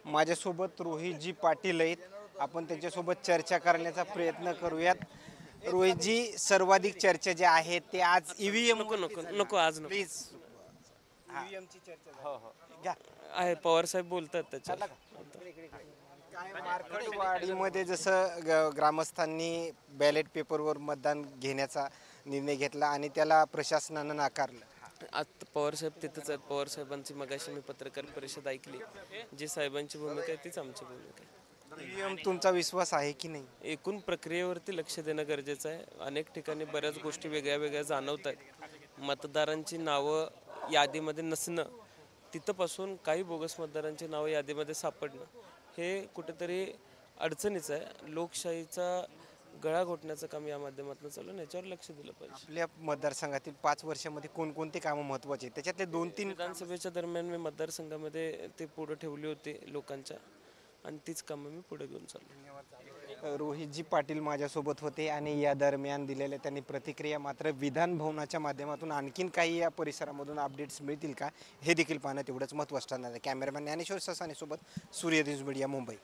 माझ्यासोबत रोहितजी पाटील आहेत. आपण त्यांच्यासोबत चर्चा करण्याचा प्रयत्न करूयात. रोहितजी, सर्वाधिक चर्चा जी आहे ते आज ईव्हीएम नको नको नको आज नको प्लीज ईव्हीएमची चर्चा हो हो घ्या. आहे. पवार साहेब बोलतात त्याच्यात. काय मार्केटवाडीमध्ये जसं ग्रामस्थांनी बॅलेट पेपरवर मतदान घेण्याचा निर्णय घेतला आणि त्याला प्रशासनानं नाकारलं. आता पवार साहेब तिथंच आहेत. पवार साहेबांची मगाशी मी पत्रकार परिषद ऐकली. जी साहेबांची भूमिका आहे तीच आमची भूमिका आहे. ईव्हीएम तुमचा विश्वास आहे की नाही? एकूण प्रक्रियेवरती लक्ष देणं गरजेचं आहे. अनेक ठिकाणी बऱ्याच गोष्टी वेगळ्या वेगळ्या जाणवत आहेत. मतदारांची नावं यादीमध्ये नसणं, तिथंपासून काही बोगस मतदारांची नावं यादीमध्ये सापडणं, हे कुठेतरी अडचणीचं आहे. लोकशाहीचा गळा घोटण्याचं काम या माध्यमातून चालू आहे. याच्यावर लक्ष दिलं पाहिजे. आपल्या मतदारसंघातील 5 वर्षामध्ये कोणकोणते कामं महत्त्वाचे आहेत? त्याच्यातले 2-3 विधानसभेच्या दरम्यान मी मतदारसंघामध्ये ते पुढे ठेवली होती लोकांच्या, आणि तीच कामं मी पुढे घेऊन चाललो. रोहितजी पाटील माझ्यासोबत होते आणि या दरम्यान दिलेल्या त्यांनी प्रतिक्रिया. मात्र विधान भवनाच्या माध्यमातून आणखीन काही या परिसरामधून अपडेट्स मिळतील का, हे देखील पाहणं तेवढंच महत्त्वाचं ठरणार आहे. कॅमेरामॅन ज्ञानेश्वर ससानेसोबत सूर्यदेश मीडिया, मुंबई.